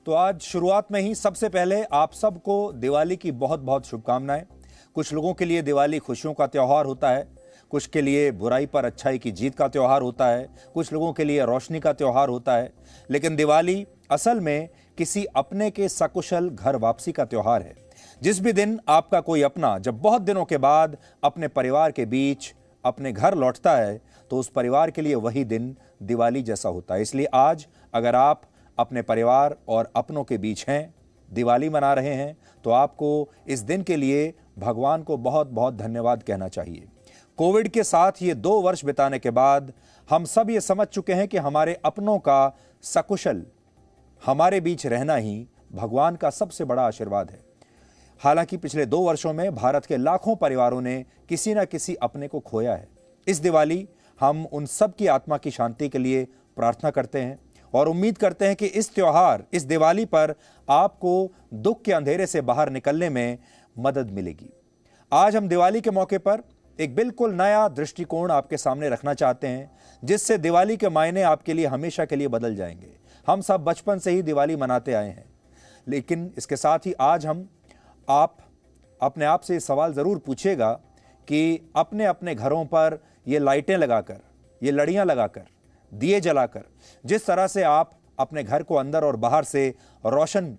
तो आज शुरुआत में ही सबसे पहले आप सबको दिवाली की बहुत बहुत शुभकामनाएं। कुछ लोगों के लिए दिवाली खुशियों का त्यौहार होता है, कुछ के लिए बुराई पर अच्छाई की जीत का त्यौहार होता है, कुछ लोगों के लिए रोशनी का त्यौहार होता है। लेकिन दिवाली असल में किसी अपने के सकुशल घर वापसी का त्यौहार है। जिस भी दिन आपका कोई अपना जब बहुत दिनों के बाद अपने परिवार के बीच अपने घर लौटता है तो उस परिवार के लिए वही दिन दिवाली जैसा होता है। इसलिए आज अगर आप अपने परिवार और अपनों के बीच हैं, दिवाली मना रहे हैं, तो आपको इस दिन के लिए भगवान को बहुत बहुत धन्यवाद कहना चाहिए। कोविड के साथ ये 2 वर्ष बिताने के बाद हम सब ये समझ चुके हैं कि हमारे अपनों का सकुशल हमारे बीच रहना ही भगवान का सबसे बड़ा आशीर्वाद है। हालांकि पिछले 2 वर्षों में भारत के लाखों परिवारों ने किसी न किसी अपने को खोया है। इस दिवाली हम उन सब की आत्मा की शांति के लिए प्रार्थना करते हैं और उम्मीद करते हैं कि इस त्योहार, इस दिवाली पर आपको दुख के अंधेरे से बाहर निकलने में मदद मिलेगी। आज हम दिवाली के मौके पर एक बिल्कुल नया दृष्टिकोण आपके सामने रखना चाहते हैं, जिससे दिवाली के मायने आपके लिए हमेशा के लिए बदल जाएंगे। हम सब बचपन से ही दिवाली मनाते आए हैं, लेकिन इसके साथ ही आज आप अपने आप से सवाल ज़रूर पूछेगा कि अपने अपने घरों पर ये लाइटें लगाकर, ये लड़ियाँ लगाकर, दिए जलाकर जिस तरह से आप अपने घर को अंदर और बाहर से रोशन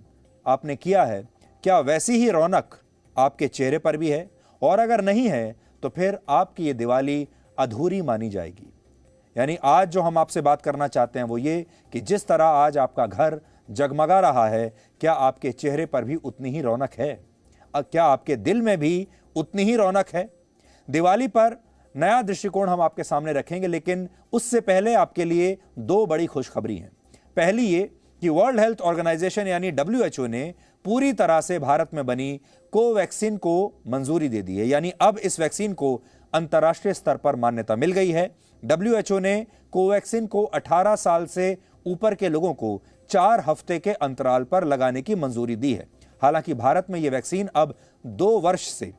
आपने किया है, क्या वैसी ही रौनक आपके चेहरे पर भी है? और अगर नहीं है तो फिर आपकी ये दिवाली अधूरी मानी जाएगी। यानी आज जो हम आपसे बात करना चाहते हैं वो ये कि जिस तरह आज आपका घर जगमगा रहा है, क्या आपके चेहरे पर भी उतनी ही रौनक है? क्या आपके दिल में भी उतनी ही रौनक है? दिवाली पर नया दृष्टिकोण हम आपके सामने रखेंगे, लेकिन उससे पहले आपके लिए 2 बड़ी खुशखबरी हैं। पहली ये कि वर्ल्ड हेल्थ ऑर्गेनाइजेशन यानी WHO ने पूरी तरह से भारत में बनी कोवैक्सीन को मंजूरी दे दी है। यानी अब इस वैक्सीन को अंतर्राष्ट्रीय स्तर पर मान्यता मिल गई है। WHO ने कोवैक्सीन को 18 साल से ऊपर के लोगों को 4 हफ्ते के अंतराल पर लगाने की मंजूरी दी है। हालांकि भारत में यह वैक्सीन अब 2 वर्ष से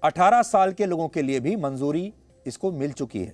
18 साल के लोगों के लिए भी मंजूरी इसको मिल चुकी है,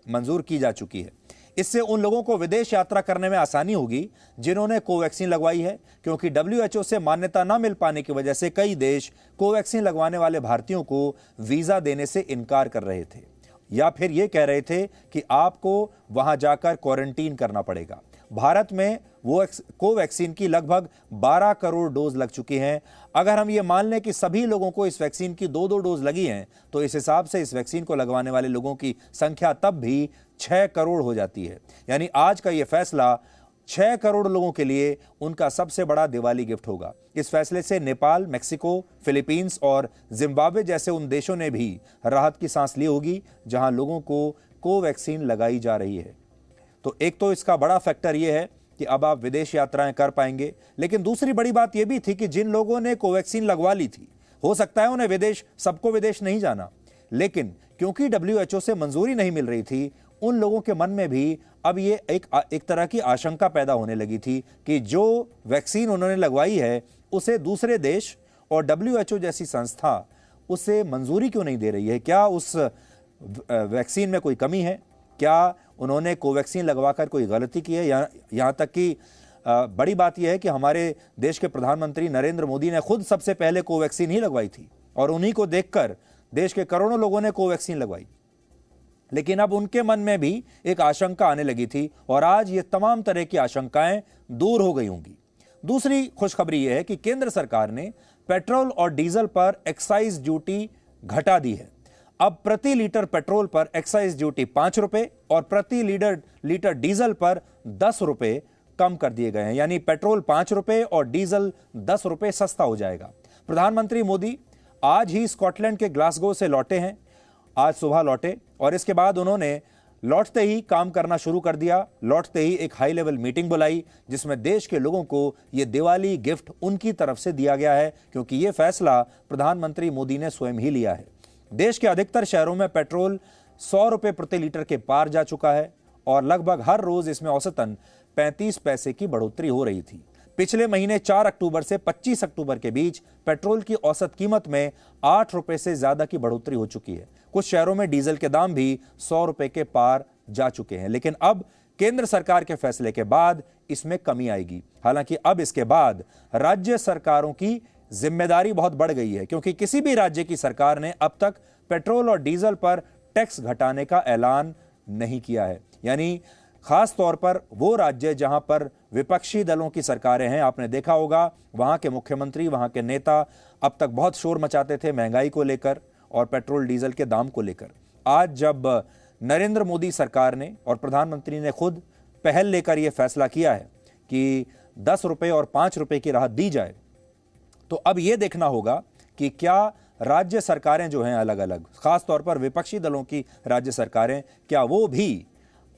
मंजूर की जा चुकी है। इससे उन लोगों को विदेश यात्रा करने में आसानी होगी जिन्होंने कोवैक्सीन लगवाई है, क्योंकि WHO से मान्यता न मिल पाने की वजह से कई देश कोवैक्सीन लगवाने वाले भारतीयों को वीजा देने से इनकार कर रहे थे या फिर यह कह रहे थे कि आपको वहां जाकर क्वारंटीन करना पड़ेगा। भारत में वो कोवैक्सीन की लगभग 12 करोड़ डोज लग चुकी हैं। अगर हम ये मान लें कि सभी लोगों को इस वैक्सीन की 2-2 डोज लगी हैं, तो इस हिसाब से इस वैक्सीन को लगवाने वाले लोगों की संख्या तब भी 6 करोड़ हो जाती है। यानी आज का ये फैसला 6 करोड़ लोगों के लिए उनका सबसे बड़ा दिवाली गिफ्ट होगा। इस फैसले से नेपाल, मेक्सिको, फिलीपींस और जिम्बाब्वे जैसे उन देशों ने भी राहत की सांस ली होगी जहां लोगों को कोवैक्सीन लगाई जा रही है। तो एक तो इसका बड़ा फैक्टर यह है कि अब आप विदेश यात्राएं कर पाएंगे, लेकिन दूसरी बड़ी बात यह भी थी कि जिन लोगों ने कोवैक्सीन लगवा ली थी, हो सकता है उन्हें सबको विदेश नहीं जाना, लेकिन क्योंकि WHO से मंजूरी नहीं मिल रही थी, उन लोगों के मन में भी अब ये एक तरह की आशंका पैदा होने लगी थी कि जो वैक्सीन उन्होंने लगवाई है उसे दूसरे देश और WHO जैसी संस्था उसे मंजूरी क्यों नहीं दे रही है? क्या उस वैक्सीन में कोई कमी है? क्या उन्होंने कोवैक्सीन लगवाकर कोई गलती की है? यहाँ तक कि बड़ी बात यह है कि हमारे देश के प्रधानमंत्री नरेंद्र मोदी ने खुद सबसे पहले कोवैक्सीन ही लगवाई थी और उन्हीं को देखकर देश के करोड़ों लोगों ने कोवैक्सीन लगवाई। लेकिन अब उनके मन में भी एक आशंका आने लगी थी और आज ये तमाम तरह की आशंकाएं दूर हो गई होंगी। दूसरी खुशखबरी यह है कि केंद्र सरकार ने पेट्रोल और डीजल पर एक्साइज ड्यूटी घटा दी है। अब प्रति लीटर पेट्रोल पर एक्साइज ड्यूटी 5 रुपए और प्रति लीटर डीजल पर 10 रुपए कम कर दिए गए हैं। यानी पेट्रोल 5 रुपए और डीजल 10 रुपए सस्ता हो जाएगा। प्रधानमंत्री मोदी आज ही स्कॉटलैंड के ग्लासगो से लौटे हैं, आज सुबह लौटे और इसके बाद उन्होंने लौटते ही काम करना शुरू कर दिया। लौटते ही एक हाई लेवल मीटिंग बुलाई जिसमें देश के लोगों को यह दिवाली गिफ्ट उनकी तरफ से दिया गया है, क्योंकि यह फैसला प्रधानमंत्री मोदी ने स्वयं ही लिया है। देश के अधिकतर शहरों में पेट्रोल 100 रुपए प्रति लीटर के पार जा चुका है और लगभग हर रोज इसमें औसतन 35 पैसे की बढ़ोतरी हो रही थी। पिछले महीने 4 अक्टूबर से 25 अक्टूबर के बीच पेट्रोल की औसत कीमत में 8 रुपए से ज्यादा की बढ़ोतरी हो चुकी है। कुछ शहरों में डीजल के दाम भी 100 रुपए के पार जा चुके हैं। लेकिन अब केंद्र सरकार के फैसले के बाद इसमें कमी आएगी। हालांकि अब इसके बाद राज्य सरकारों की जिम्मेदारी बहुत बढ़ गई है, क्योंकि किसी भी राज्य की सरकार ने अब तक पेट्रोल और डीजल पर टैक्स घटाने का ऐलान नहीं किया है। यानी खास तौर पर वो राज्य जहां पर विपक्षी दलों की सरकारें हैं, आपने देखा होगा वहां के मुख्यमंत्री, वहां के नेता अब तक बहुत शोर मचाते थे महंगाई को लेकर और पेट्रोल डीजल के दाम को लेकर। आज जब नरेंद्र मोदी सरकार ने और प्रधानमंत्री ने खुद पहल लेकर यह फैसला किया है कि 10 रुपए और 5 रुपए की राहत दी जाए, तो अब यह देखना होगा कि क्या राज्य सरकारें जो हैं अलग अलग, खास तौर पर विपक्षी दलों की राज्य सरकारें, क्या वो भी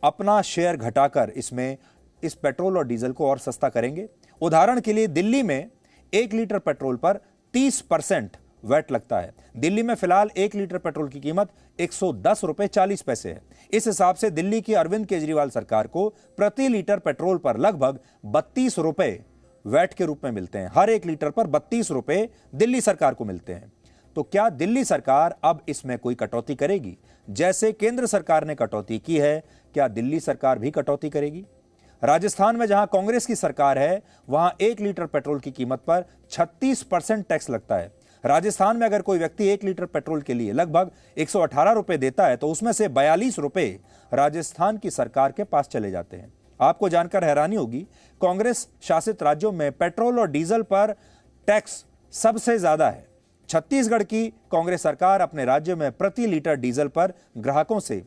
अपना शेयर घटाकर इसमें इस पेट्रोल और डीजल को और सस्ता करेंगे। उदाहरण के लिए दिल्ली में 1 लीटर पेट्रोल पर 30% वैट लगता है। दिल्ली में फिलहाल 1 लीटर पेट्रोल की कीमत 110 रुपए 40 पैसे है। इस हिसाब से दिल्ली की अरविंद केजरीवाल सरकार को प्रति लीटर पेट्रोल पर लगभग 32 रुपए वैट के रूप में मिलते हैं। हर 1 लीटर पर 32 रुपए दिल्ली सरकार को मिलते हैं। तो क्या दिल्ली सरकार अब इसमें कोई कटौती करेगी? जैसे केंद्र सरकार ने कटौती की है, क्या दिल्ली सरकार भी कटौती करेगी? राजस्थान में जहां कांग्रेस की सरकार है, वहां 1 लीटर पेट्रोल की कीमत पर 36% टैक्स लगता है। राजस्थान में अगर कोई व्यक्ति 1 लीटर पेट्रोल के लिए लगभग 118 रुपए देता है, तो उसमें से 42 रुपए राजस्थान की सरकार के पास चले जाते हैं। आपको जानकर हैरानी होगी, कांग्रेस शासित राज्यों में पेट्रोल और डीजल पर टैक्स सबसे ज्यादा है। छत्तीसगढ़ की कांग्रेस सरकार अपने राज्य में प्रति लीटर डीजल पर ग्राहकों से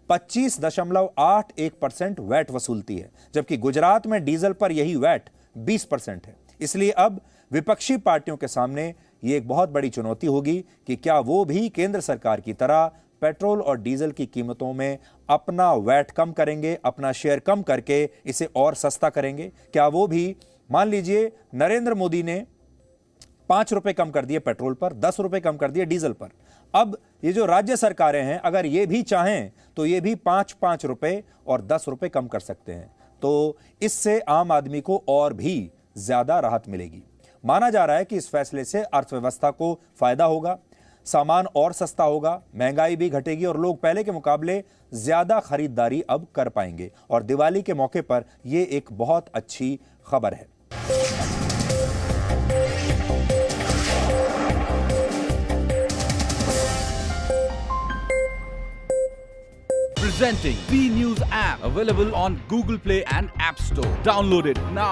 25.81% वैट वसूलती है, जबकि गुजरात में डीजल पर यही वैट 20% है। इसलिए अब विपक्षी पार्टियों के सामने यह एक बहुत बड़ी चुनौती होगी कि क्या वो भी केंद्र सरकार की तरह पेट्रोल और डीजल की कीमतों में अपना वैट कम करेंगे, अपना शेयर कम करके इसे और सस्ता करेंगे। क्या वो भी, मान लीजिए नरेंद्र मोदी ने 5 रुपए कम कर दिए पेट्रोल पर, 10 रुपए कम कर दिए डीजल पर, अब ये जो राज्य सरकारें हैं अगर ये भी चाहें तो ये भी 5-5 रुपए और 10 रुपए कम कर सकते हैं। तो इससे आम आदमी को और भी ज्यादा राहत मिलेगी। माना जा रहा है कि इस फैसले से अर्थव्यवस्था को फायदा होगा, सामान और सस्ता होगा, महंगाई भी घटेगी और लोग पहले के मुकाबले ज्यादा खरीदारी अब कर पाएंगे। और दिवाली के मौके पर यह एक बहुत अच्छी खबर है। Presenting B News app, available on Google Play and App Store. Download it now.